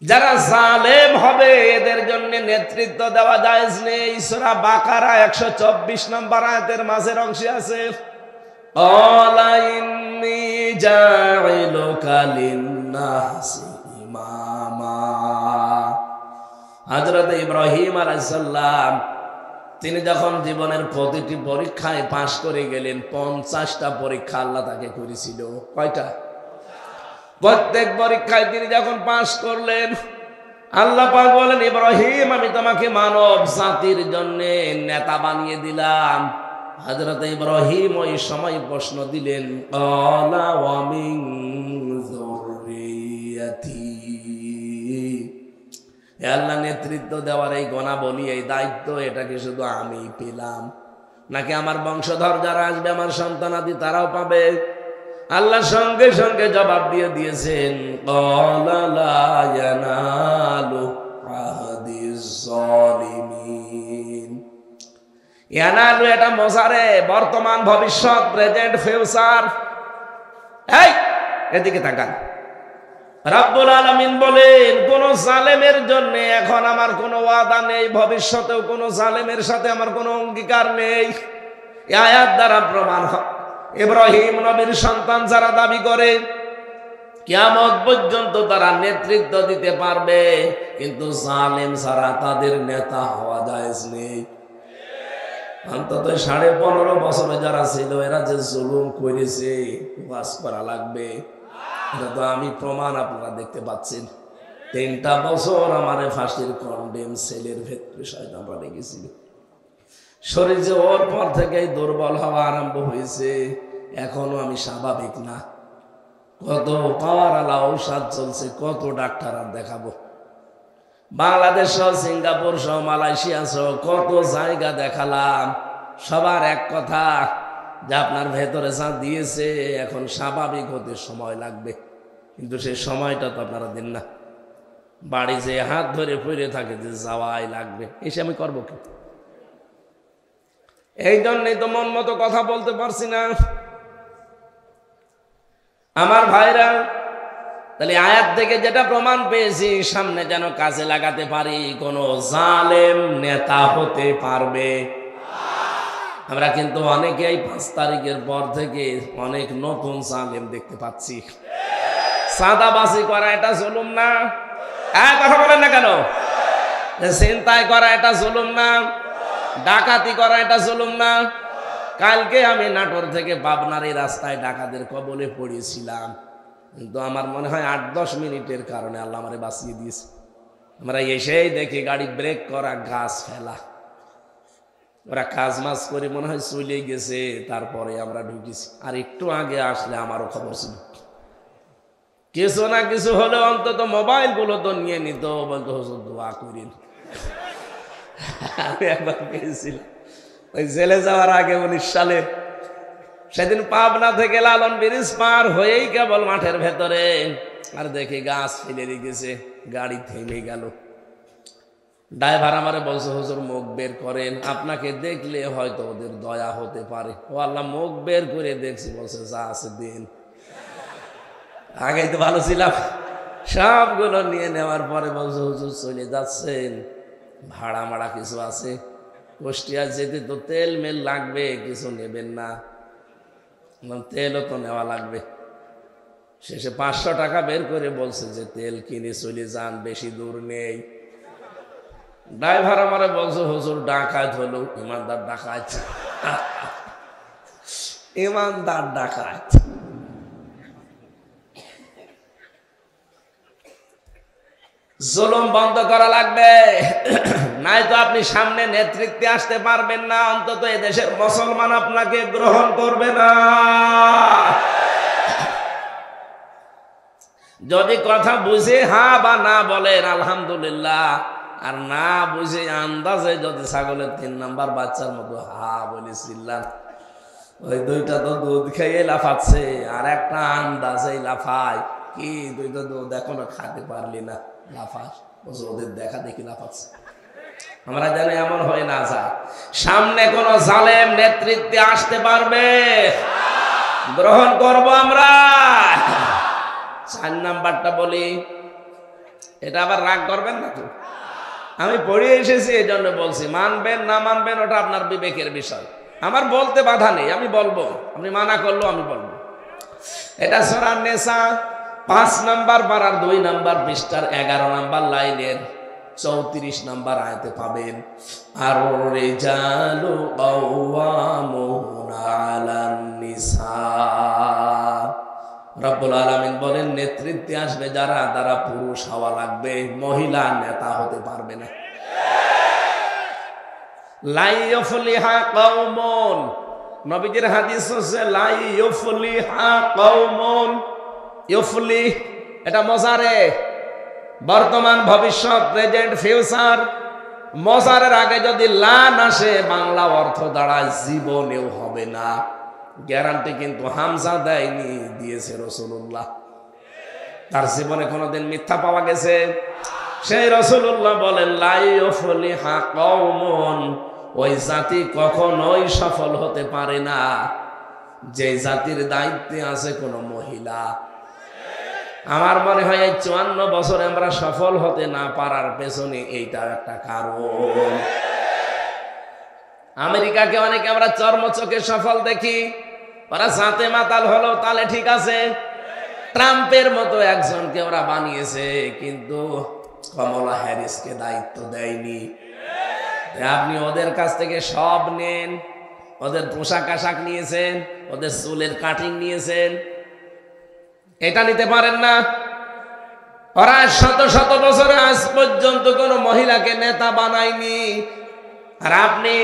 যারা জালেম হবে এদের জন্য নেতৃত্ব দেওয়া জায়েজ নেই। সূরা বাকারা 124 নম্বর আয়াতের মাঝের অংশে আছে, ক্বালা ইন্নী জাইলুকা লিন-নাসি ইমামা। হযরত ইব্রাহিম আলাইহিস সালাম তিনি যখন জীবনের প্রতিটি পরীক্ষায় পাশ করে গেলেন, 50টা পরীক্ষা আল্লাহ তাকে করেছিল। কয়টা? প্রত্যেক পরীক্ষায় তিনি যখন পাশ করলেন, আল্লাহ পাক বলেন, ইব্রাহিম আমি তোমাকে মানব জাতির জন্য নেতা বানিয়ে দিলাম। হযরত ইব্রাহিম ওই সময় প্রশ্ন দিলেন, ক্বালা ওয়া মিন যুররিয়াতি। হে আল্লাহ, নেতৃত্ব দেওয়ার এই গুণাবলী, এই দায়িত্ব, এটা কি শুধু আমি পেলাম নাকি আমার বংশধর যারা আসবে, আমার সন্তানাদি তারাও পাবে? আল্লাহ সঙ্গে সঙ্গে জবাব দিয়ে দিয়েছেন, ক্বালা লা ইয়ানালু আহদিজ জালিমিন। ইয়ানালু এটা মোজারে, বর্তমান, ভবিষ্যৎ, প্রেজেন্ট, ফিউচার। এই এদিকে তাকান। রব্বুল আলামিন বলেন, কোন জালেমের জন্য এখন আমার কোনো ওয়াদা নেই, ভবিষ্যতেও কোন জালেমের সাথে আমার কোনো অঙ্গীকার নেই। এই আয়াত দ্বারা প্রমাণ হয় ইব্রাহিম নবীর সন্তান যারা দাবি করে কিয়ামত পর্যন্ত তারা নেতৃত্ব দিতে পারবে, কিন্তু জালেম ছাড়া তাদের নেতা হওয়া জায়েজ নেই। অন্তত 15.5 বছরে যারা ছিল এরা যে জুলুম করেছে, ওয়াজ করা লাগবে। এটা তো আমি প্রমাণ, আপনারা দেখতে পাচ্ছেন। 3টা বছর আমার ফাঁসির কন্ডেম সেলের ভেতরে শয়তান লেগেছিল। শরীর যে ওর পর থেকেই দুর্বল হওয়া আরম্ভ হয়েছে, এখনো আমি স্বাভাবিক না। কত পাওয়ার আলা ঔষধ চলছে, কত ডাক্তার আর দেখাবো। বাংলাদেশ সহ, সিঙ্গাপুর সহ, মালয়েশিয়া সহ কত জায়গা দেখালাম। সবার এক কথা যে আপনার ভেতরে যা দিয়েছে এখন স্বাভাবিক হতে সময় লাগবে, কিন্তু সেই সময়টা তো আপনারা দিন না। বাড়ি যে হাত ধরে পড়ে থাকে যে যাওয়াই লাগবে, এসে আমি করবো কি? এই জন্যই তো মন মতো কথা বলতে পারছি না। আমার ভাইরা, তাহলে আয়াত থেকে যেটা প্রমাণ পেয়েছি, সামনে যেন কাজে লাগাতে পারি, কোন জালেম নেতা হতে পারবে। আমরা কিন্তু অনেকেই 5 তারিখের পর থেকে অনেক নতুন জালেম দেখতে পাচ্ছি। চাঁদাবাজি করা এটা জুলুম না? কথা বলেন না কেন? ছিনতাই করা এটা জুলুম না? ডাকাতি করা এটা জুলুম না? কালকে আমি নাটোর থেকে পাবনার এই রাস্তায় ডাকাতের কবলে পড়েছিলাম, কিন্তু আমার মনে হয় 8-10 মিনিটের কারণে আল্লাহ আমারে বাঁচিয়ে দিয়েছে। আমরা এসেই দেখি গাড়ি ব্রেক করা, গাছ ফেলা। ওরা কাজ মাজ করে মনে হয় চলে গেছে, তারপরে আমরা ঢুকেছি। আর একটু আগে আসলে আমারও খবর ছিল। কিছু না কিছু হলে অন্তত মোবাইল গুলো তো নিয়ে নিত, বলতো হুজুর দোয়া করিন। আমি একবার পেয়েছিলাম ওই জেলে যাওয়ার আগে 19 সালে, সেদিন পাবনা থেকে লালন ব্রিজ পার হয়েই কেবল মাঠের ভেতরে, আর দেখি গাছ ফেলে রেখেছে, গাড়ি থেমে গেল। ড্রাইভার আমারে বলছে, হুজুর মুখ বের করেন, আপনাকে দেখলে হয়তো ওদের দয়া হতে পারে। ও আল্লাহ, মুখ বের করে দেখছি, বলছে যা আছে দিন। আগেই তো ভালো ছিলাম। সবগুলো নিয়ে নেওয়ার পরে বলছে, হুজুর চলে যাচ্ছেন, ভাড়া মাড়া কিছু আছে? কুষ্টিয়া যেতে তো তেল মেল লাগবে, কিছু নেবেন না? তেলও তো নেওয়া লাগবে। শেষে 500 টাকা বের করে বলছে যে তেল কিনে চলে যান, বেশি দূর নেই। ড্রাইভার আমারে বলছে, হুজুর ডাকাত হলো। ইমানদার ডাকাত, ইমানদার ডাকাত। জুলুম বন্ধ করা লাগবে, নাই তো আপনি সামনে নেতৃত্বে আসতে পারবেন না। অন্তত এদেশের মুসলমান আপনাকে গ্রহণ করবে না। যদি কথা বুঝে হ্যাঁ বা না বলেন আলহামদুলিল্লাহ, আর না বুঝে আন্দাজে যদি ছাগলের 3 নাম্বার বাচ্চার মতো হা বলেছিলাম, ওই 2টা তো দুধ খেয়ে লাফাচ্ছে, আর একটা আন্দাজে লাফায়। কি 2টা দুধ এখনো খাতে পারলি না, লাফাস? ওদের দেখা দেখি লাফাচ্ছে। আমরা জানি এমন হয় না যায়। সামনে কোন জালেম নেতৃত্বে আসতে পারবে, গ্রহণ করব আমরা। 4 নাম্বারটা বলি, এটা আবার রাগ করবেন না তো? আমি পড়ে এসেছি, এই জন্য বলছি। মানবেন না মানবেন ওটা আপনার বিবেকের বিষয়, আমার বলতে বাধা নেই, আমি বলবো। আপনি মানা করলেও আমি বলবো। এটা সূরা নিসা 5 নম্বর পারার 2 নম্বর পৃষ্ঠার 11 নম্বর লাইনের 34 নম্বর আয়াতে পাবেন। আর রিজালু কাওয়ামুনা আলান নিসা। রব্বুল আলামিন বলেন, নেতৃত্বে আসবে যারা, তারা পুরুষ হওয়া লাগবে, মহিলা নেতা হতে পারবে না। লা ইউফলিহা কওমুন, নবীজির হাদিস হচ্ছে লা ইউফলিহা কওমুন। ইউফলিহ এটা মজারে, বর্তমান ভবিষ্যৎ, প্রেজেন্ট ফিউচার। মজারের আগে যদি লান আসে, বাংলা অর্থ দাঁড়ায় জীবনেও হবে না। গ্যারান্টি কিন্তু হামজা দেয়নি, দিয়েছে রাসূলুল্লাহ। তার জীবনে কোনোদিন মিথ্যা পাওয়া গেছে? সেই রাসূলুল্লাহ বলেন, লা ইউফলিহা কওমুন, ওই জাতি কখনোই সফল হতে পারে না যে জাতির দায়িত্বে আছে কোনো মহিলা। আমার মনে হয় এই 54 বছরে আমরা সফল হতে না পারার পেছনে এইটাও একটা কারণ। আমেরিকাকে অনেকে আমরা চর্মচোখে সফল দেখি, ওরা সাথে মাতাল হলো, তাহলে ঠিক আছে। ট্রাম্পের মতো একজনকে ওরা বানিয়েছে, কিন্তু কমলা হ্যারিসকে দায়িত্ব দেয়নি। আপনি ওদের কাছ থেকে সব নেন, ওদের পোশাক আশাক নিয়েছেন, ওদের চুলের কাটিং নিয়েছেন, এটা নিতে পারেন না। ওরা শত শত বছরে আজ পর্যন্ত কোন মহিলাকে নেতা বানায়নি, আর আপনি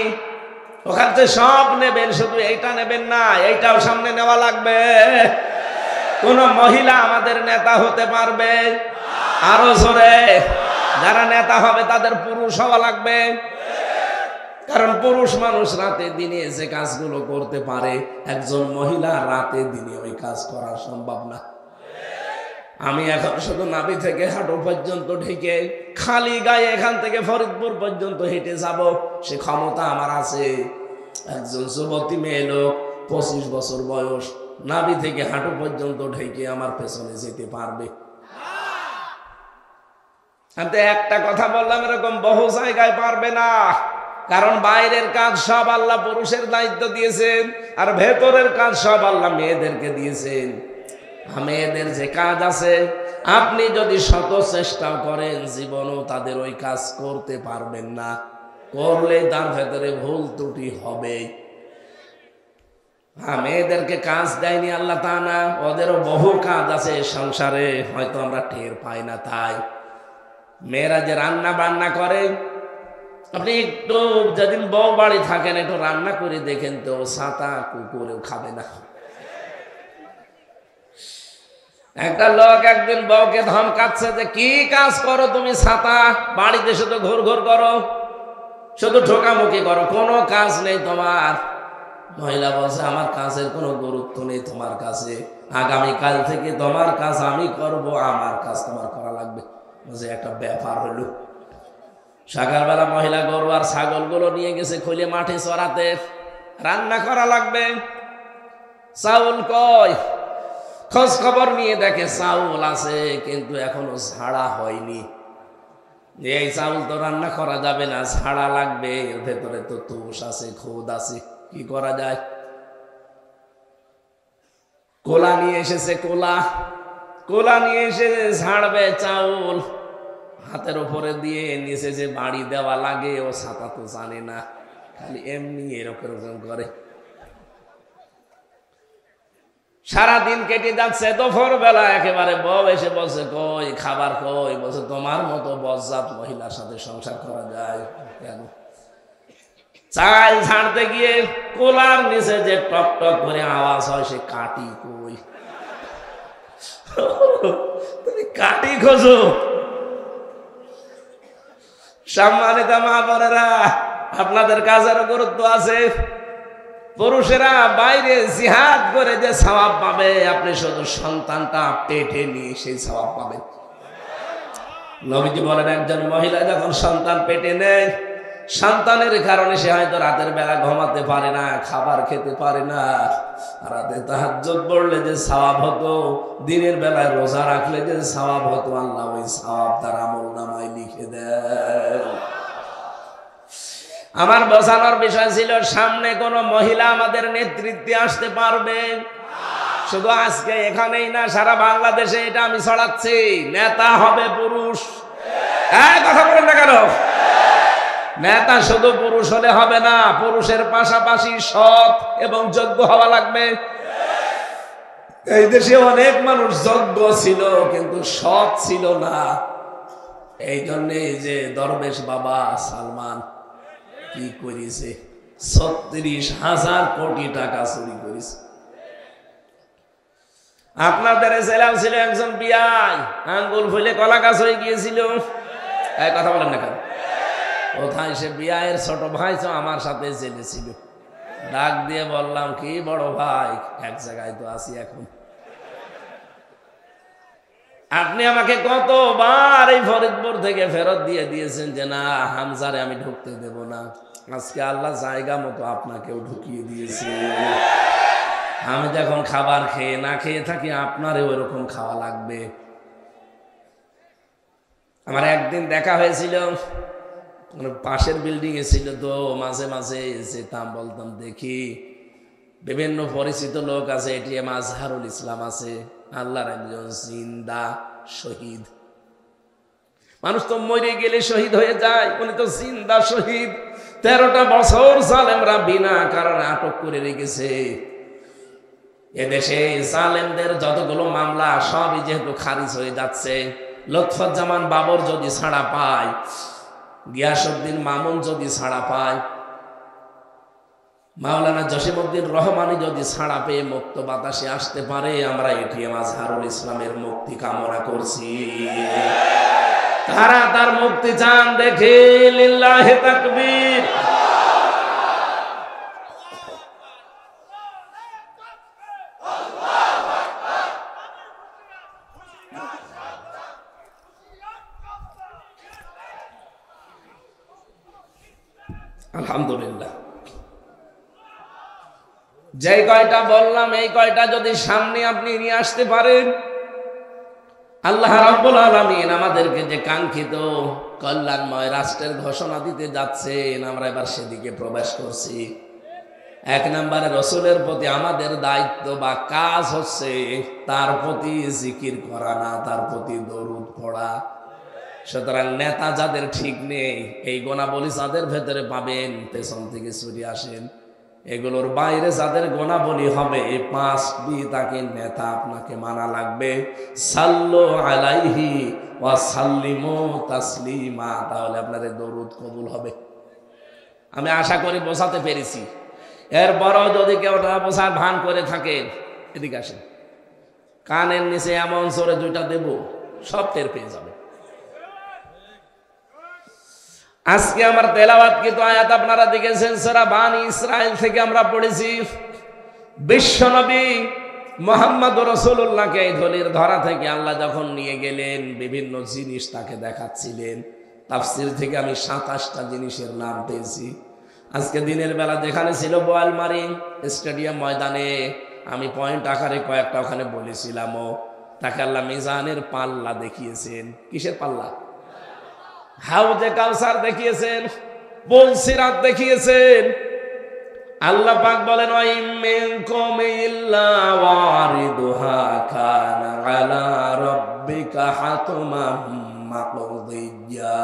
ওখান থেকে সব নেবেন, শুধু এইটা নেবেন না, এইটাও সামনে নেওয়া লাগবে। কোন মহিলা আমাদের নেতা হতে পারবে? আরো জোরে, যারা নেতা হবে তাদের পুরুষ হওয়া লাগবে। কারণ পুরুষ মানুষ রাতে দিনে যে কাজগুলো করতে পারে, একজন মহিলা রাতে দিনে ওই কাজ করা সম্ভব না। আমি এখন শুধু নাভি থেকে হাঁটু পর্যন্ত ঢেকে খালি গায়ে এখান থেকে ফরিদপুর পর্যন্ত হেঁটে যাব, সে ক্ষমতা আমার আছে। একজন যুবতী মেয়ে লোক 25 বছর বয়স, নাভি থেকে হাঁটু পর্যন্ত ঢেকে আমার পেছনে যেতে পারবে। আমি একটা কথা বললাম, এরকম বহু জায়গায় পারবে না। কারণ বাইরের কাজ সব আল্লাহ পুরুষের দায়িত্ব দিয়েছেন, আর ভেতরের কাজ সব আল্লাহ মেয়েদেরকে দিয়েছেন। মেয়েদের যে কাজ আছে, আপনি যদি শত চেষ্টা করেন, জীবনও তাদের ওই কাজ করতে পারবেন না। করলে তার ভেতরে ভুল ত্রুটি হবে। মেয়েদেরকে কাজ দেয়নি আল্লাহ তা না, ওদেরও বহু কাজ আছে সংসারে, হয়তো আমরা টের পাই না। তাই মেয়েরা যে রান্না বান্না করে, আপনি একটু যেদিন বউ বাড়ি থাকেন একটু রান্না করে দেখেন তো, ছাতা কুকুরেও খাবে না। একটা লোক একদিন বউকে ধমকাচ্ছে যে কি কাজ করো তুমি, ছাতা বাড়িতে শুধু ঘুর ঘুর করো, শুধু ঠোকামুখি করো, কোনো কাজ নেই তোমার। মহিলা বলছে, আমার কাজের কোনো গুরুত্ব নেই তোমার কাছে, আগামীকাল থেকে তোমার কাজ আমি করব, আমার কাজ তোমার করা লাগবে। যে একটা ব্যাপার হলো। সকালবেলা মহিলা গরু আর ছাগলগুলো নিয়ে গেছে খুলে মাঠে চড়াতে, রান্না করা লাগবে। চাউল কই? খোঁজ খবর নিয়ে দেখে চাউল আছে, কিন্তু এখনো ঝাড়া হয়নি। এই চাউল তো রান্না করা যাবে না, ঝাড়া লাগবে, এর ভেতরে তো তুষ আছে, খুদ আছে, কি করা যায়? কোলা নিয়ে এসেছে, কোলা নিয়ে এসে ঝাড়বে চাউল, হাতের উপরে দিয়ে নিচে যে বাড়ি দেওয়া লাগে, ও ছাতা তো জানে না, খালি এমনি এরকম করে। সারাদিন কেটে যাচ্ছে, দুপুর বেলা একেবারে বউ এসে বলছে, কই খাবার কই? বলছে, তোমার মতো বজ্জাত মহিলার সাথে সংসার করা যায় কেন? চাল ঝাড়তে গিয়ে কোলার নিচে যে টক টক করে আওয়াজ হয়, সে কাটি কই? তুমি কাটি খোঁজো? সম্মানিত মা বোনেরা, আপনাদের কাজেরও গুরুত্ব আছে। পুরুষেরা বাইরে জিহাদ করে যে সওয়াব পাবে, আপনি শুধু সন্তানটা পেটে নিয়ে সেই সওয়াব পাবেন। নবীজি বলেন, একজন মহিলা যখন সন্তান পেটে নেয়, সন্তানের কারণে সে হয়তো রাতের বেলা ঘুমাতে পারে না, খাবার খেতে পারে না। রাতে তাহাজ্জুদ পড়লে যে সওয়াব হতো, দিনের বেলায় রোজা রাখলে যে সওয়াব হতো, আল্লাহ ওই সওয়াব তার আমলনামায় লিখে দেন। আমার বোঝানোর বিষয় ছিল সামনে কোন মহিলা আমাদের নেতৃত্বে আসতে পারবে। শুধু আজকে এখানেই না, সারা বাংলাদেশে এটা আমি ছড়াচ্ছি, নেতা হবে পুরুষ। কথা বলেন না কেন? নেতা শুধু পুরুষ হলে হবে না, পুরুষের পাশাপাশি সৎ এবং যোগ্য হওয়া লাগবে। এই দেশে অনেক মানুষ যোগ্য ছিল কিন্তু সৎ ছিল না। এই জন্যে যে দরবেশ বাবা সালমান কি করেছে, 36,000 কোটি টাকা চুরি করেছে। আপনাদের জেলাও ছিল একজন বিয়াই, আঙ্গুল ফুলে কলা গাছ হয়ে গিয়েছিল। কথা বলেন না কেন? কোথায় সে বিয়ায়ের ছোট ভাই তো আমার সাথে জেলে ছিল। ডাক দিয়ে বললাম, কি বড় ভাই, এক জায়গায় তো আছি এখন। আপনি আমাকে কতবার এই ফরিদপুর থেকে ফেরত দিয়ে দিয়েছেন যে না, হামজারে আমি ঢুকতে দেব না। আজকে আল্লাহ জায়গা মতো আপনাকেও ঢুকিয়ে দিয়েছে। আমি যখন খাবার খেয়ে না খেয়ে থাকি, আপনারও ওরকম খাওয়া লাগবে। আমার একদিন দেখা হয়েছিল, পাশের বিল্ডিং এ ছিল, তো মাঝে মাঝে যেতাম, বলতাম দেখি বিভিন্ন পরিচিত লোক আছে, এটিএম আজহারুল ইসলাম আছে, আল্লাহর একজন জিন্দা শহীদ। মানুষ তো মরে গেলে শহীদ হয়ে যায়, উনি তো জিন্দা শহীদ। 13টা বছর জালেমরা বিনা কারণে আটক করে রেখেছে। এদেশে জালেমদের যতগুলো মামলা সবই যেহেতু খারিজ হয়ে যাচ্ছে, লুৎফুজ্জামান বাবর যদি ছাড়া পায়, গিয়াসউদ্দিন মামুন যদি ছাড়া পায়, মাওলানা জসিমউদ্দিন রহমানি যদি ছাড়া পেয়ে মুক্ত বাতাসে আসতে পারে, আমরা এটিএম আজহারুল ইসলামের মুক্তি কামনা করছি। তারা তার মুক্তি চান দেখে লিল্লাহে তাকবীর। আলহামদুলিল্লাহ। যে কয়টা বললাম, এই কয়টা যদি সামনে আপনি নিয়ে আসতে পারেন, আল্লাহ রাব্বুল আলামিন আমাদেরকে যে কাঙ্ক্ষিত কল্যাণময় রাষ্ট্রের ঘোষণা দিতে যাচ্ছেন, আমরা এবার সেদিকে প্রবেশ করছি। 1 নম্বরে রসুলের প্রতি আমাদের দায়িত্ব বা কাজ হচ্ছে তার প্রতি জিকির করা, না তার প্রতি দরুদ পড়া। সুতরাং নেতা যাদের ঠিক নেই, এই গুণাবলী যাদের ভেতরে পাবেন, পেছন থেকে ছুটে আসেন। এগুলোর বাইরে যাদের গুণাবলী হবে, 5টি তাকে নেতা আপনাকে মানা লাগবে। সাল্লু আলাইহি ওয়া সাল্লিমু তাসলিমা, তাহলে আপনার দরুদ কবুল হবে। আমি আশা করি বোঝাতে পেরেছি। এরপরও যদি কেউ না বোঝার ভান করে থাকে, এদিকে আসেন, কানের নিচে এমন সরে 2টা দেব, সব টের পেয়ে যাবে। আজকে আমার তেলাওয়াতকৃত আয়াত আপনারা দেখেছেন, সূরা বানী ইসরাইল থেকে আমরা পড়েছি। বিশ্বনবী মুহাম্মদুর রাসূলুল্লাহকে এই ধলির ধরা থেকে আল্লাহ যখন নিয়ে গেলেন, বিভিন্ন জিনিস তাকে দেখাচ্ছিলেন। তাফসীর থেকে আমি 27টা জিনিসের নাম পেয়েছি। আজকে দিনের বেলা যেখানে ছিল বোয়ালমারি স্টেডিয়াম ময়দানে, আমি পয়েন্ট আকারে কয়েকটা ওখানে বলেছিলামও। তাকে আল্লাহ মিজানের পাল্লা দেখিয়েছেন। কিসের পাল্লা? হাউজে কাউসার দেখিয়েছেন, পুলসিরাত দেখিয়েছেন। আল্লাহ পাক বলেন, ওয়া ইম মিনকুম ইল্লা ওয়ারিদুহা কানা আলা রাব্বিকা হাতমান মাকদিয়্যা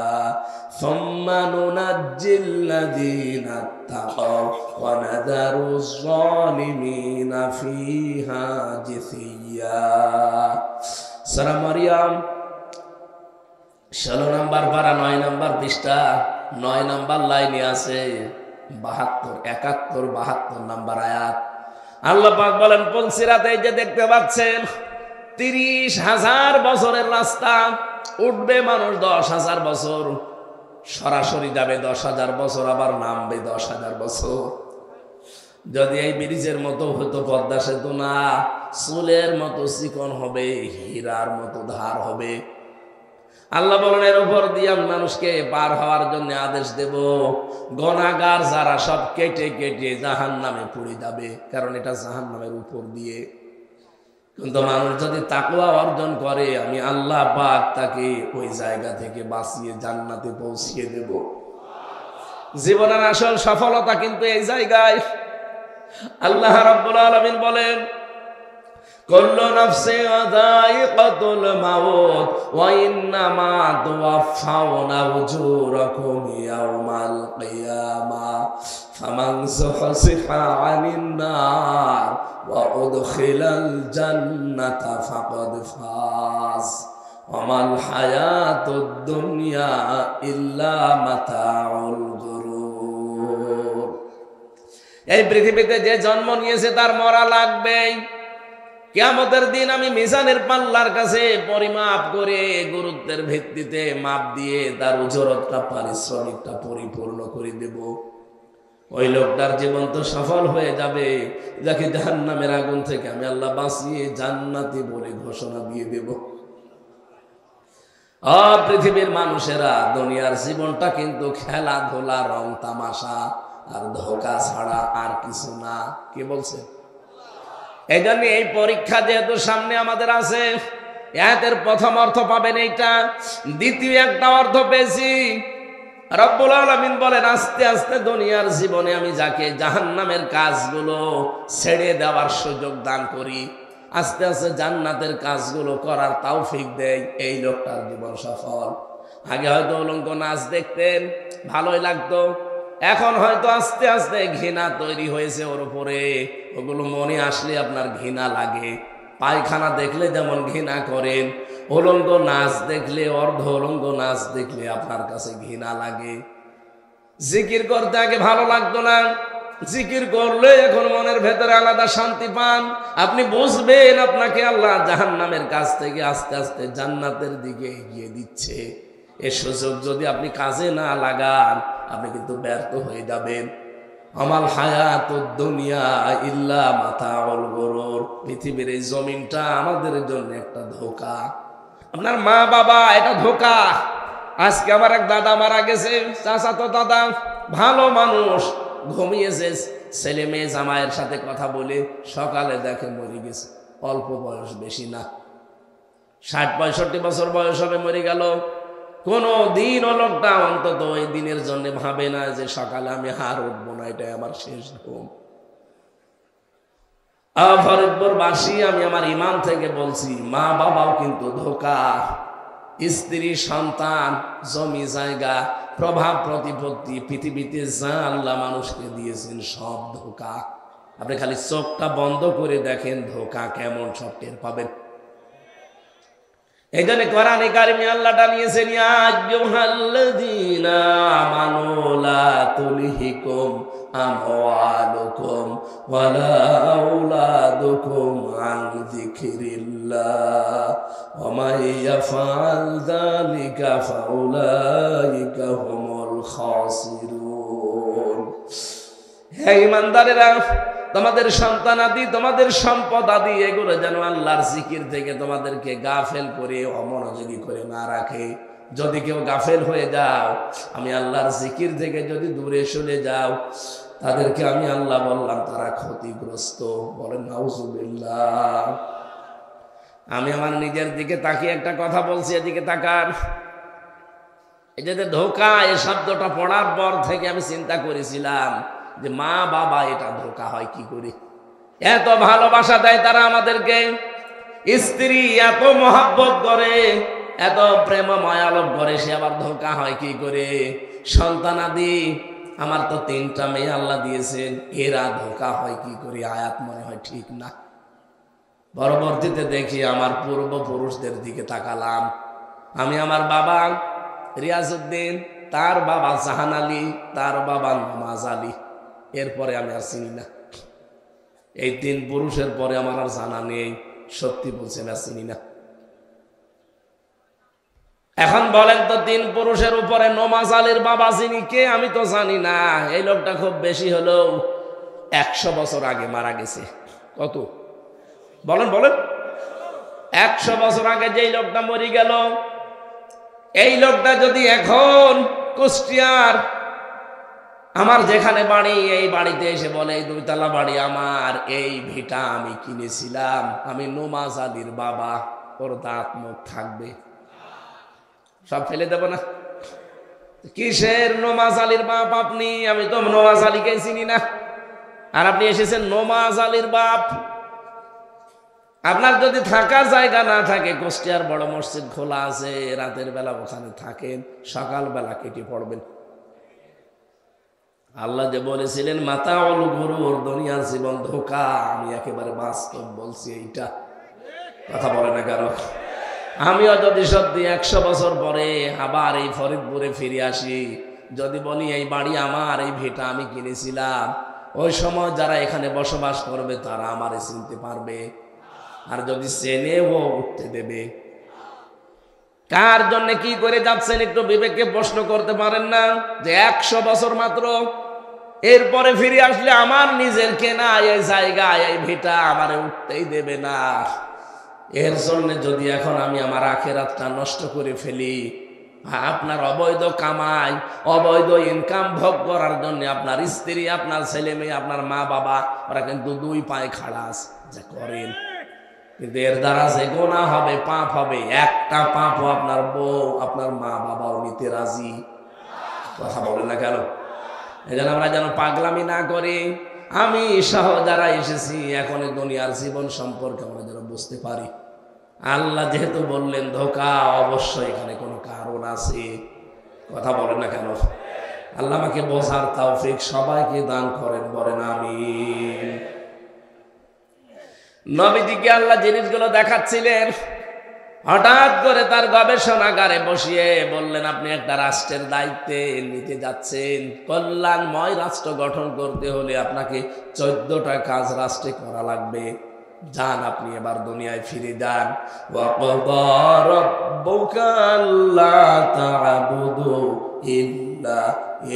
সুম্মা নুনাজ্জিল্লাযীনা তাকাও ওয়া নাযারুজ যালিমিনা ফিহা জিসিয়্যা। সূরা মারইয়াম 16 নম্বর পারা 9 নম্বর পৃষ্ঠা 9 নম্বর লাইনে আছে 72, 71, 72 নম্বর আয়াত। আল্লাহ পাক বলেন, পুলসিরাতে যে দেখতে পাচ্ছেন 30,000 বছরের রাস্তা, উঠবে মানুষ 10,000 বছর, সরাসরি যাবে 10,000 বছর, আবার নামবে 10,000 বছর। যদি এই ব্রিজের মতো হতো, পদ্মা সেতু না, চুলের মতো চিকন হবে, হীরার মতো ধার হবে। আল্লাহ বলেন এর উপর দিয়ে আমি মানুষকে পার হওয়ার জন্য আদেশ দেব, গুনাহগার যারা সব কেটে কেটে জাহান্নামে পড়ে যাবে, কারণ এটা জাহান্নামের উপর দিয়ে। কিন্তু মানুষ যদি তাকওয়া অর্জন করে, আমি আল্লাহ পাক তাকে ওই জায়গা থেকে বাঁচিয়ে জান্নাতে পৌঁছিয়ে দেব। জীবনের আসল সফলতা কিন্তু এই জায়গায়। আল্লাহ রাব্বুল আলামিন বলেন, কুল্লু নাফসিন যায়িকাতুল মাউত ওয়া ইন্নামা তুওয়াফাউনা উজুরাকুম ইয়াওমাল কিয়ামাহ ফামান যুহজিহা আনিন নার ওয়া উদখিলাল জান্নাতা ফাকাদ ফাজ ওয়া মাল হায়াতুদ দুনিয়া ইল্লা মাতাউল গুরুর। এই পৃথিবীতে যে জন্ম নিয়েছে তার মরা লাগবেই। কিয়ামতের দিন আমি মিজানের পাল্লার কাছে পরিমাপ করে গুরুত্বের ভিত্তিতে মাপ দিয়ে তার উজরতটা, পারিশ্রমিকটা পরিপূর্ণ করে দেব। ওই লোকটার জীবন তো সফল হয়ে যাবে, যাকে জাহান্নামের আগুন থেকে আমি আল্লাহ বাঁচিয়ে জান্নাতি বলে ঘোষণা দিয়ে দেব। পৃথিবীর মানুষেরা, দুনিয়ার জীবনটা কিন্তু খেলাধুলা, রং তামাশা আর ধোঁকা ছাড়া আর কিছু না। কি বলছে? এই জন্য এই পরীক্ষা যেহেতু সামনে আমাদের আছে, এর প্রথম অর্থ পাবেন এইটা। দ্বিতীয় একটা অর্থ পেয়েছি, রব্বুল আলামিন বলেন আস্তে আস্তে দুনিয়ার জীবনে আমি যাকে জাহান্নামের কাজগুলো ছেড়ে দেওয়ার সুযোগ দান করি, আস্তে আস্তে জান্নাতের কাজগুলো করার তৌফিক দেয়, এই লোকটার জীবন সফল। আগে হয়তো উলঙ্গ নাচ দেখতেন, ভালোই লাগতো, এখন হয়তো আস্তে আস্তে ঘৃণা তৈরি হয়েছে ওর উপরে। ওগুলো মনে আসলে আপনার ঘৃণা লাগে। পায়খানা দেখলে যেমন ঘৃণা করেন, উলঙ্গ নাচ দেখলে, অর্ধ উলঙ্গ নাচ দেখলে আপনার কাছে ঘৃণা লাগে। জিকির করতে আগে ভালো লাগতো না, জিকির করলে এখন মনের ভেতরে আলাদা শান্তি পান। আপনি বুঝবেন আপনাকে আল্লাহ জাহান্নামের কাছ থেকে আস্তে আস্তে জান্নাতের দিকে এগিয়ে দিচ্ছে। এ সুযোগ যদি আপনি কাজে না লাগান, আপনি কিন্তু ব্যর্থ হয়ে যাবেন। আমাল হায়াতুদ দুনিয়া ইল্লা মাতাউল গুরুর। পৃথিবীর এই জমিনটা আমাদের জন্য একটা ধোঁকা। আপনার মা বাবা এটা ধোঁকা। আজকে আমার এক দাদা মারা গেছে, চাচাতো দাদা, ভালো মানুষ, ঘুমিয়েছে, ছেলে মেয়ে জামাইয়ের সাথে কথা বলে সকালে দেখে মরে গেছে। অল্প বয়স, বেশি না, 60-65 বছর বয়স হবে, মরে গেল। কোনো দিন লোকটা অন্তত ওই দিনের জন্য ভাবে না যে সকালে আমি হার উঠবো না, এটাই আমার শেষ ঘুম। ফরিদপুরবাসী, আমি আমার ইমান থেকে বলছি, মা বাবাও কিন্তু ধোঁকা। স্ত্রী, সন্তান, জমি জায়গা, প্রভাব প্রতিপত্তি, পৃথিবীতে যা আল্লাহ মানুষকে দিয়েছেন সব ধোঁকা। আপনি খালি চোখটা বন্ধ করে দেখেন ধোঁকা কেমন, সব টের পাবেন। এই জন্য কোরআনে কারিমে আল্লাহ টানিয়েছেন, ইয়া আইয়ুহাল্লাযীনা আমানু লা তুলহিকুম আমওয়ালুকুম ওয়ালা আওলাদুকুম আন যিকরিল্লাহ ওয়া মান ইয়াফআল যালিকা ফাউলাইকা হুমুল খাসিরুন। হে ঈমানদারেরা, তোমাদের সন্তান আদি, তোমাদের সম্পদ আদি, এগুলো যেন আল্লাহর জিকির থেকে তোমাদেরকে গাফেল করে, অমনোযোগী করে না রাখে। যদি কেউ গাফেল হয়ে যাও, আমি আল্লাহর জিকির থেকে যদি দূরে সরে যাও, তাদেরকে আমি আল্লাহ বললাম তারা ক্ষতিগ্রস্ত। বলেন নাউজুবিল্লাহ। আমি আমার নিজের দিকে তাকিয়ে একটা কথা বলছি, এদিকে তাকান। এই যে ধোঁকা, এই শব্দটা পড়ার পর থেকে আমি চিন্তা করেছিলাম যে মা বাবা এটা ধোঁকা হয় কি করে। এত ভালোবাসা দেয় তারা আমাদেরকে, স্ত্রী এত মহব্বত করে, এত প্রেম মায়ালোভ করে, সে আবার ধোঁকা হয় কি করে। সন্তানাদি, আমার তো 3টা মেয়ে আল্লাহ দিয়েছেন, এরা ধোঁকা হয় কি করে। আয়াত মনে হয় ঠিক না। পরবর্তীতে দেখি আমার পূর্বপুরুষদের দিকে তাকালাম। আমি আমার বাবা রিয়াজউদ্দিন, তার বাবা জাহান আলী, তার বাবা নমাজ আলী, এরপরে আমি আর চিনি না। এই 3 পুরুষের পরে আমার আর জানা নেই। সত্যি বলছেন, আর চিনি না। এখন বলেন তো, 3 পুরুষের উপরে নমাজ আলীর বাবা যিনি কে, আমি তো জানি না। এই লোকটা খুব বেশি হলেও 100 বছর আগে মারা গেছে। কত বলেন বলেন? 100 বছর আগে যেই লোকটা মরে গেল, এই লোকটা যদি এখন কুষ্টিয়ার আমার যেখানে বাড়ি এই বাড়িতে এসে বলে এই 2 তলা বাড়ি আমার, এই ভিটা আমি কিনেছিলাম, আমি নমাজ আলীর বাবা, ওর দাঁত মুখ থাকবে? সব ফেলে দেব না? কিসের নমাজ আলীর বাপ আপনি? আমি তো নমাজ আলীকে চিনি না, আর আপনি এসেছেন নমাজ আলীর বাপ। আপনার যদি থাকার জায়গা না থাকে, কুষ্টিয়ার বড় মসজিদ খোলা আছে, রাতের বেলা ওখানে থাকেন, সকালবেলা কেটে পড়বেন। আল্লাহ যে বলেছিলেন মাতাউল গুরুর, দুনিয়ার জীবন ধোঁকা, আমি একেবারে বাস্তব বলছি। এইটা কথা বলে না কারো। আমিও যদি সত্যি 100 বছর পরে আবার এই ফরিদপুরে ফিরে আসি, যদি বলি এই বাড়ি আমার, এই ভিটা আমি কিনেছিলাম, ওই সময় যারা এখানে বসবাস করবে তারা আমারে চিনতে পারবে? আর যদি চেনেও উঠতে দেবে? কার জন্য কি করে যাচ্ছেন একটু বিবেককে প্রশ্ন করতে পারেন না? যে 100 বছর মাত্র, এরপরে ফিরে আসলে আমার নিজের কেনা এই জায়গায় এই ভিটা আমারে উঠতেই দেবে না। এর জন্য যদি এখন আমি আমার আখিরাতটা নষ্ট করে ফেলি, আপনার অবৈধ কামাই, অবৈধ ইনকাম ভোগ করার জন্য আপনার স্ত্রী, আপনার ছেলে মেয়ে, আপনার মা বাবা, ওরা কিন্তু 2 পায়ে খাড়া আছে যা করেন, কিন্তু এর দ্বারা যে গুনাহ হবে, পাপ হবে, একটা পাপও আপনার বউ, আপনার মা বাবাও নিতে রাজি। কথা বলে না কেন? এই জন্য আমরা যেন পাগলামি না করি। আমি সহ যারা এসেছি এখন এই দুনিয়ার জীবন সম্পর্কে আমরা যেন বুঝতে পারি। আল্লাহ যেহেতু বললেন ধোঁকা, অবশ্যই এখানে কোনো কারণ আছে। কথা বলে না কেন? আল্লাহ আমাকে বোঝার তৌফিক সবাইকে দান করেন, বলেন আমিন। নবীজিকে আল্লাহ জিনিসগুলো দেখাচ্ছিলেন, হঠাৎ করে তার গবেষণাগারে বসিয়ে বললেন আপনি একটা রাষ্ট্রের দায়িত্বে নিতে যাচ্ছেন। কল্যাণময় রাষ্ট্র গঠন করতে হলে আপনাকে 14টা কাজ রাষ্ট্রে করা লাগবে। যান, আপনি এবার দুনিয়ায় ফিরে যান। ওয়াকাদা রাব্বুকা আল্লা তা'বুদু ইল্লা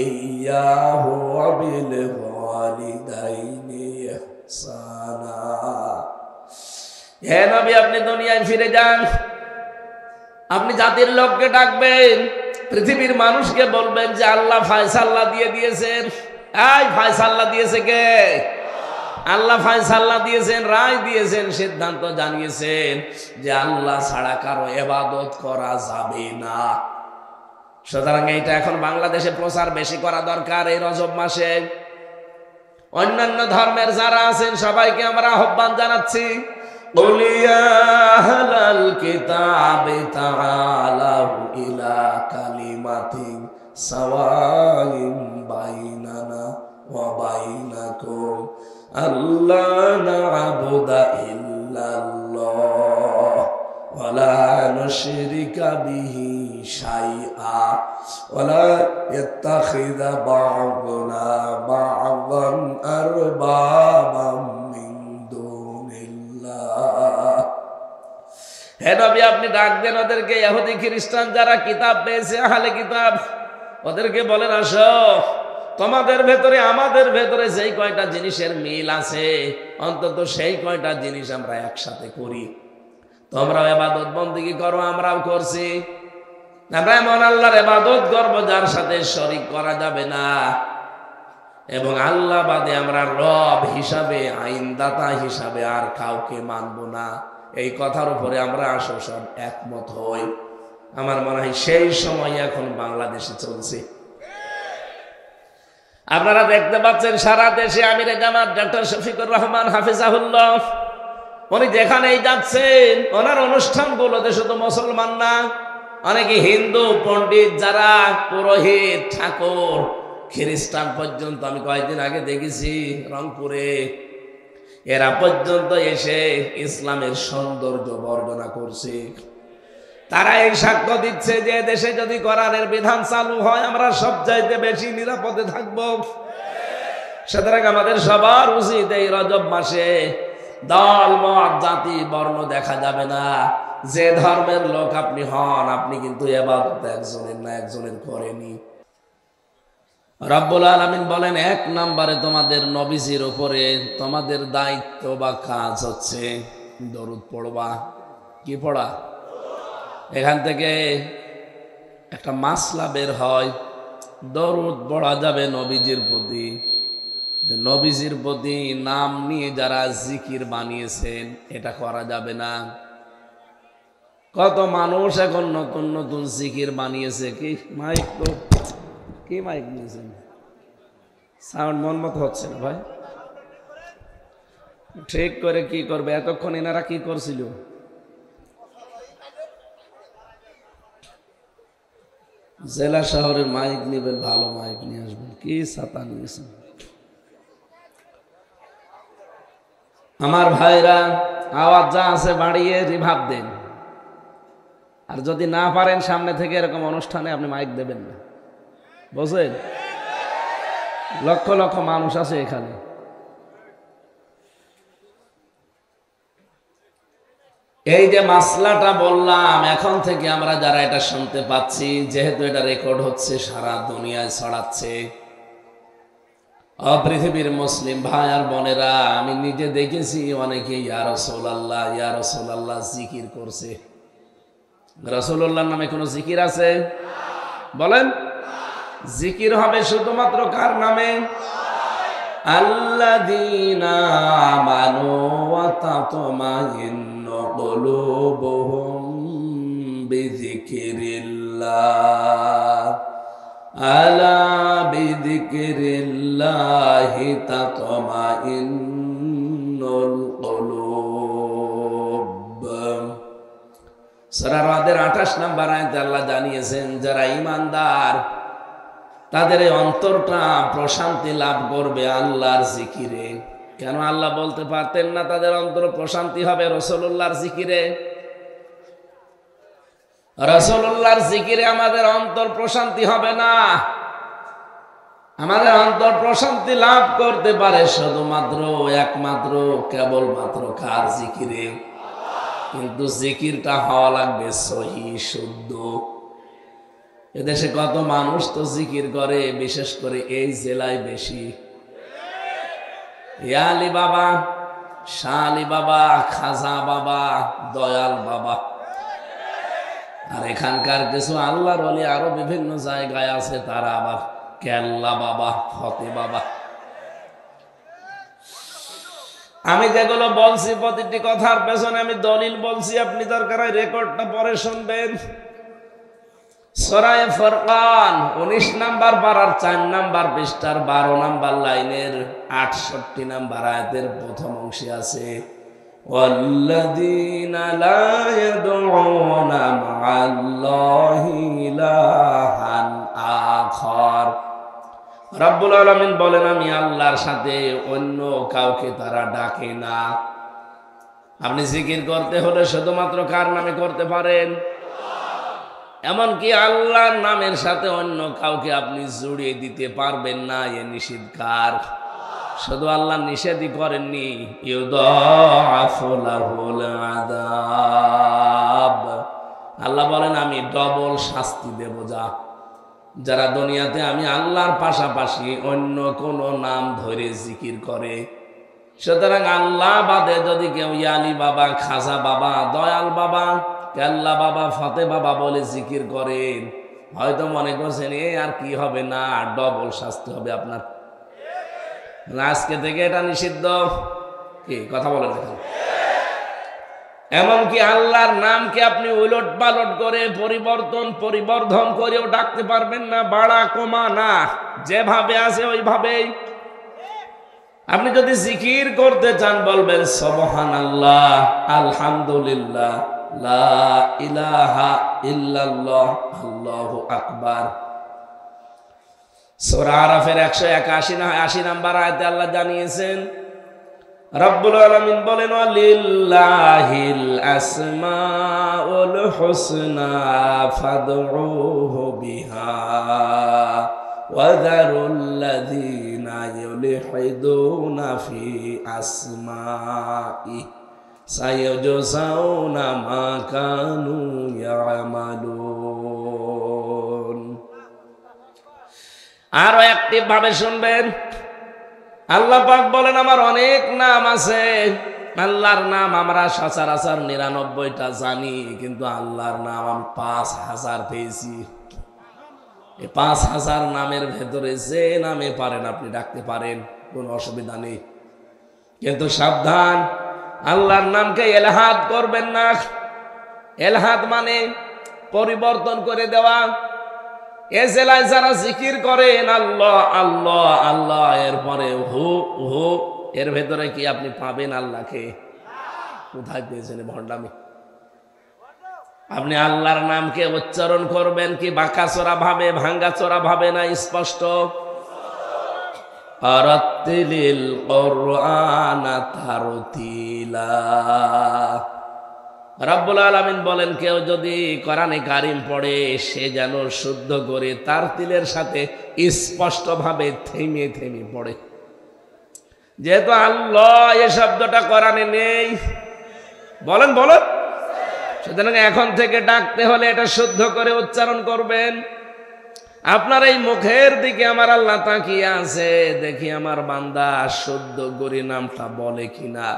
ইয়্যাহু ওয়া বিল ওয়ালিদাইনি ইহসানা। হে নবী, আপনি দুনিয়ায় ফিরে যান, আপনি জাতির লোককে ডাকবেন, পৃথিবীর মানুষকে বলবেন যে আল্লাহ ফয়সালা দিয়ে দিয়েছেন। এই ফয়সালা দিয়েছে কে? আল্লাহ ফয়সালা দিয়েছেন, রায় দিয়েছেন, সিদ্ধান্ত জানিয়েছেন যে আল্লাহ ছাড়া কারো ইবাদত করা যাবে না। সুতরাং এইটা এখন বাংলাদেশে প্রচার বেশি করা দরকার। এই রজব মাসে অন্যান্য ধর্মের যারা আছেন সবাইকে আমরা আহ্বান জানাচ্ছি, قُلْ يَا أَهْلَ الْكِتَابِ تَعَالَوْا إِلَى كَلِمَةٍ سَوَاءٍ بَيْنَنَا وَبَيْنَكُمْ أَلَّا نَعْبُدَ إِلَّا اللَّهَ وَلَا نُشْرِكَ بِهِ شَيْئًا وَلَا يَتَّخِذَ بَعْضُنَا بَعْضًا أَرْبَابًا مِّن دُونِ اللَّهِ। হে নবী, আপনি ডাক দেন ওদেরকে, ইহুদি খ্রিস্টান যারা কিতাব পেয়েছে, আহলে কিতাব, ওদেরকে বলেন আসো, তোমাদের ভেতরে আমাদের ভেতরে যেই কয়টা জিনিসের মিল আছে, অন্তত সেই কয়টা জিনিস আমরা একসাথে করি। তোমরাও ইবাদত বন্দেগী করো, আমরাও করছি। আমরা এমন আল্লাহর ইবাদত করব যার সাথে শরীক করা যাবে না, এবং আল্লাহ বাদে আমরা রব হিসাবে, আইনদাতা হিসাবে আর কাউকে মানব না। এই কথার উপরে আমরা আসো সব একমত হই। আমার মনে হয় সেই সময় এখন বাংলাদেশে চলছে। আপনারা দেখতে পাচ্ছেন সারা দেশে আমিরে জামাত ডক্টর শফিকুর রহমান হাফিজাহুল্লাহ, উনি যেখানেই যাচ্ছেন ওনার অনুষ্ঠানগুলোতে শুধু মুসলমান না, অনেকে হিন্দু পণ্ডিত, যারা পুরোহিত, ঠাকুর, খ্রিস্টান পর্যন্ত, আমি কয়েকদিন আগে দেখেছি রংপুরে, এরা পর্যন্ত এসে ইসলামের সৌন্দর্য বর্ণনা করছে। তারা এই সাক্ষ্য দিচ্ছে যে দেশে যদি কোরআনের বিধান চালু হয় আমরা সবচাইতে বেশি নিরাপদে থাকব। সুতরাং আমাদের সবার উচিত এই রজব মাসে দল, মত, জাতি, বর্ণ দেখা যাবে না। যে ধর্মের লোক আপনি হন, আপনি কিন্তু ইবাদত একজনের না একজনের করেনি। রব্বুল আলামিন বলেন, 1 নম্বরে তোমাদের নবীজির উপরে তোমাদের দায়িত্ব বা কাজ হচ্ছে দরুদ পড়বা। কি পড়া? এখান থেকে একটা মাসলা বের হয়, দরুদ পড়া যাবে নবীজির প্রতি, যে নবীজির প্রতি নাম নিয়ে যারা জিকির বানিয়েছেন এটা করা যাবে না। কত মানুষ এখন নতুন নতুন জিকির বানিয়েছে। কি মাইক তো কি মাইক নিয়েছেন, সাউন্ড মন মতো হচ্ছে না ভাই, ঠিক করে কি করবে? এতক্ষণ এনারা কি করছিল? জেলা শহরের মাইক নেবেন, ভালো মাইক নিয়ে আসবেন। কি ছাতা নিয়েছেন? আমার ভাইরা, আওয়াজ যা আছে বাড়িয়ে রিভাব দেন। আর যদি না পারেন সামনে থেকে এরকম অনুষ্ঠানে আপনি মাইক দেবেন না, বুঝলেন? লক্ষ লক্ষ মানুষ আছে এখানে। এই যে মাসলাটা বললাম, এখন থেকে আমরা যারা এটা শুনতে পাচ্ছি, যেহেতু এটা রেকর্ড হচ্ছে, সারা দুনিয়ায় ছড়াচ্ছে, পৃথিবীর মুসলিম ভাই আর বোনেরা, আমি নিজে দেখেছি অনেকে ইয়া রাসূলুল্লাহ ইয়া রাসূলুল্লাহ জিকির করছে। রাসূলুল্লাহর নামে কোনো জিকির আছে? বলেন। জিকির হবে শুধুমাত্র কার নামে? আল্লাযীনা আমানু ওয়া তাতমাইন্নু কুলুবুহুম বিযিকরিল্লাহ, আলা বিযিকরিল্লাহি তাতমাইন্নুল কুলুব। সূরা রাদের 28 নম্বর আয়াতে আল্লাহ জানিয়েছেন, যারা ঈমানদার তাদের অন্তরটা প্রশান্তি লাভ করবে আল্লাহর জিকিরে। কেন আল্লাহ বলতে পারতেন না তাদের অন্তর প্রশান্তি হবে রাসূলুল্লাহর জিকিরে? রাসূলুল্লাহর জিকিরে আমাদের অন্তর প্রশান্তি হবে না। আমাদের অন্তর প্রশান্তি লাভ করতে পারে শুধুমাত্র একমাত্র কেবলমাত্র কার জিকিরে? কিন্তু জিকিরটা হওয়া লাগবে সহি শুদ্ধ। এদেশে কত মানুষ তো জিকির করে, বিশেষ করে এই জেলায় বেশি। ইয়ালি বাবা, শালি বাবা, খাজা বাবা, দয়াল বাবা। আর এখানকার কিছু আল্লাহর ওলি আরো বিভিন্ন জায়গায় আছে, তারা আবার কেল্লা বাবা, ফতে বাবা। আমি যেগুলো বলছি প্রতিটি কথার পেছনে আমি দলিল বলছি, আপনি দরকার হয় রেকর্ডটা পরে শুনবেন। সূরা ফুরকান 19 নাম্বার পারার 4 নাম্বার পৃষ্ঠার 12 নাম্বার লাইনের 68 নাম্বার আয়াতের প্রথম অংশে আছে, ওয়াল্লাযীনা লা ইয়াদউনা মা'আল্লাহি ইলাহান আখার। রব্বুল আলামিন বলেন, আমি আল্লাহর সাথে অন্য কাউকে তারা ডাকে না। আপনি জিকির করতে হলে শুধুমাত্র কার নামে করতে পারেন? এমনকি আল্লাহর নামের সাথে অন্য কাউকে আপনি জড়িয়ে দিতে পারবেন না। এ নিষেধ কার? শুধু আল্লাহ নিষেধই করেননি, ইউদাআফু লাহুল আযাব। আল্লাহ বলেন, আমি ডবল শাস্তি দেব যারা দুনিয়াতে আমি আল্লাহর পাশাপাশি অন্য কোন নাম ধরে জিকির করে। সুতরাং আল্লাহ বাদে যদি কেউ ইয়ালি বাবা, খাজা বাবা, দয়াল বাবা, কেল্লা বাবা, ফতে বাবা বলে জিকির করেন, হয়তো মনে করছেন এ আর কি হবে না, ডবল শাস্তি হবে আপনার। আজকে থেকে এটা নিষিদ্ধ। কি কথা বলেন এখন? এমনকি আল্লাহর নামকে আপনি উলট পালট করে পরিবর্ধন করেও ডাকতে পারবেন না, বাড়া কমা না, যেভাবে আছে ওইভাবেই। আপনি যদি জিকির করতে চান বলবেন সুবহানাল্লাহ, আলহামদুলিল্লাহ, লা ইলাহা ইল্লাল্লাহ, আল্লাহু আকবার। সূরা আরাফের 181 নাম্বার আয়াতে আল্লাহ জানিয়েছেন, রব্বুল আলামিন বলেন, ওয়ালিল্লাহিল আসমাউল হুসনা ফাদউহু বিহা ওয়া যারুল্লাযীনা ইউলহিদুনা ফি আসমাইহি সায়াজজাউনা মা কানু ইয়ামালুন। আরো অ্যাক্টিভ ভাবে শুনবেন। আল্লাহ পাক বলেন, আমার অনেক নাম আছে। আল্লাহর নাম আমরা সচরাচর 99টা জানি, কিন্তু আল্লাহর নাম আমি 5000 পেয়েছি। এই 5000 নামের ভেতরে যে নামে পারেন আপনি ডাকতে পারেন, কোনো অসুবিধা নেই। কিন্তু সাবধান, আল্লাহর নামকে এলহাদ করবেন না। এলহাদ মানে পরিবর্তন করে দেওয়া। এ জেলায় যারা জিকির করেন আল্লাহ আল্লাহ আল্লাহ, এরপরে হু হু, এর ভেতরে কি আপনি পাবেন আল্লাহকে? কোথায় পেয়েছেন ভণ্ডামি? আপনি আল্লাহর নামকে উচ্চারণ করবেন কি বাঁকাচোরা ভাবে, ভাঙ্গাচোরা ভাবে না স্পষ্ট? আরাতিলিল কুরআনা তারতিলা। রব্বুল আলামিন বলেন, কেউ যদি কোরআনে কারিম পড়ে সে যেন শুদ্ধ করে তারতিলের সাথে স্পষ্ট ভাবে থেমে থেমে পড়ে। যেহেতু আল্লাহ এই শব্দটা কোরআনে নেই, বলেন বলেন, সুতরাং এখন থেকে ডাকতে হলে এটা শুদ্ধ করে উচ্চারণ করবেন। আপনার এই মুখের দিকে আমার আল্লাহ তাকিয়ে আছে, দেখি আমার বান্দা শুদ্ধ করে নামটা বলে কিনা।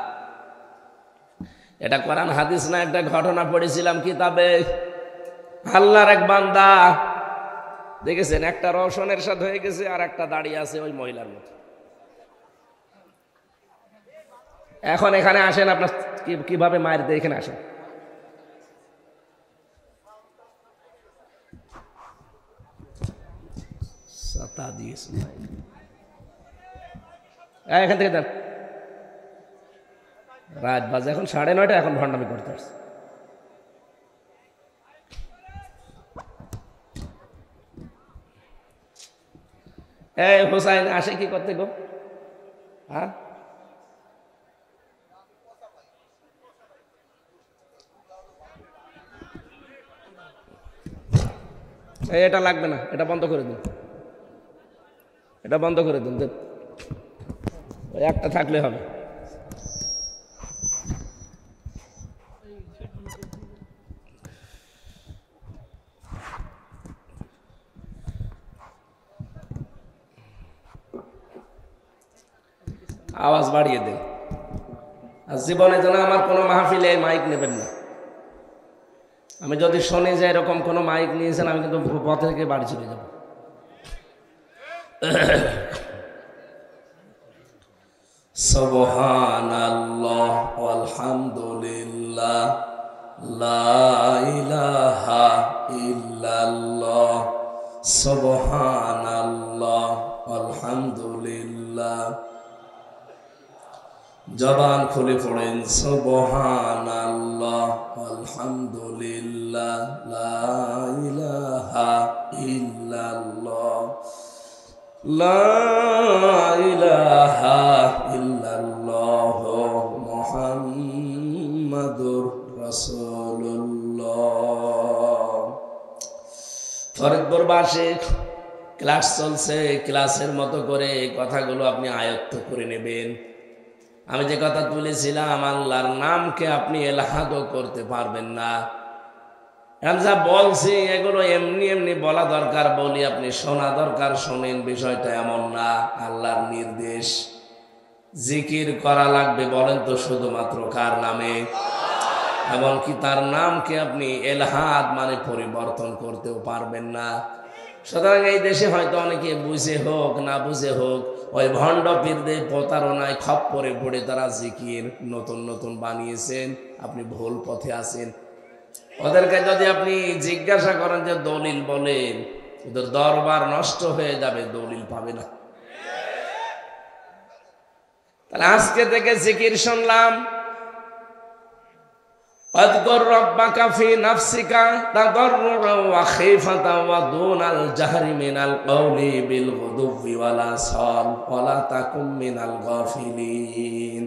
এটা কোরআন হাদিস না, একটা ঘটনা পড়েছিলাম কিতাবে। আল্লাহর এক বান্দা দেখেছেন, একটা রওশনের সাথে হয়ে গেছে আর একটা দাঁড়িয়ে আছে ওই মহিলার মতো। এখন এখানে আসেন, আপনার কিভাবে মায়ের দিয়ে এখানে আসেন। এখান থেকে দেন, রাত বাজে এখন 9:30, এখন ভণ্ডামি করতে আসছে। এই হোসাইন আসে কি করতে গো? হ্যাঁ, এটা লাগবে না, এটা বন্ধ করে দিন, এটা বন্ধ করে দিন, ওই একটা থাকলে হবে। আওয়াজ বাড়িয়ে দেন। আর জীবনে যেন আমার কোনো মাহফিলে মাইক নেবেন না। আমি যদি শুনি যে এরকম কোনো মাইক নিয়েছেন, আমি কিন্তু পথ থেকে বাড়ি চলে যাব। সুবহানাল্লাহ আলহামদুলিল্লাহ লা ইলাহা ইল্লাল্লাহ সুবহানাল্লাহ আলহামদুলিল্লাহ। জবান খুলে পড়েন সুবহানাল্লাহ আলহামদুলিল্লাহ লা ইলাহা ইল্লাল্লাহ লা ইলাহা ইল্লাল্লাহ মুহাম্মাদুর রাসূলুল্লাহ। ফরিদপুরবাসী ক্লাস চলছে, ক্লাসের মতো করে কথাগুলো আপনি আয়ত্ত করে নেবেন। আমি যে কথা তুলেছিলাম, আল্লাহর নামকে আপনি এলহাদও করতে পারবেন না। আমি যা বলছি এগুলো এমনি এমনি বলা দরকার বলি আপনি শোনা দরকার শোনেন, বিষয়টা এমন না। আল্লাহর নির্দেশ, জিকির করা লাগবে বলেন তো শুধুমাত্র কার নামে? এমনকি তার নামকে আপনি এলহাদ মানে পরিবর্তন করতেও পারবেন না। সুতরাং এই দেশে হয়তো অনেকে বুঝে হোক না বুঝে হোক, ওই ভণ্ড পীরদের প্রতারণায় খপ্পরে পড়ে তারা জিকির নতুন নতুন বানিয়েছেন। আপনি ভুল পথে আছেন। ওদেরকে যদি আপনি জিজ্ঞাসা করেন যে দলিল বলেন, ওদের দরবার নষ্ট হয়ে যাবে, দলিল পাবে না। তাহলে আজকে থেকে জিকির শুনলাম, আযকুর রাব্বাকা ফি নাফসিকা তাদাররুআন ওয়া খিফাতান ওয়া দুনাল জাহরি মিনাল কওলি বিল গুদুবি ওয়াল আসাল ওয়া লা তাকুম মিনাল গাফিলিন।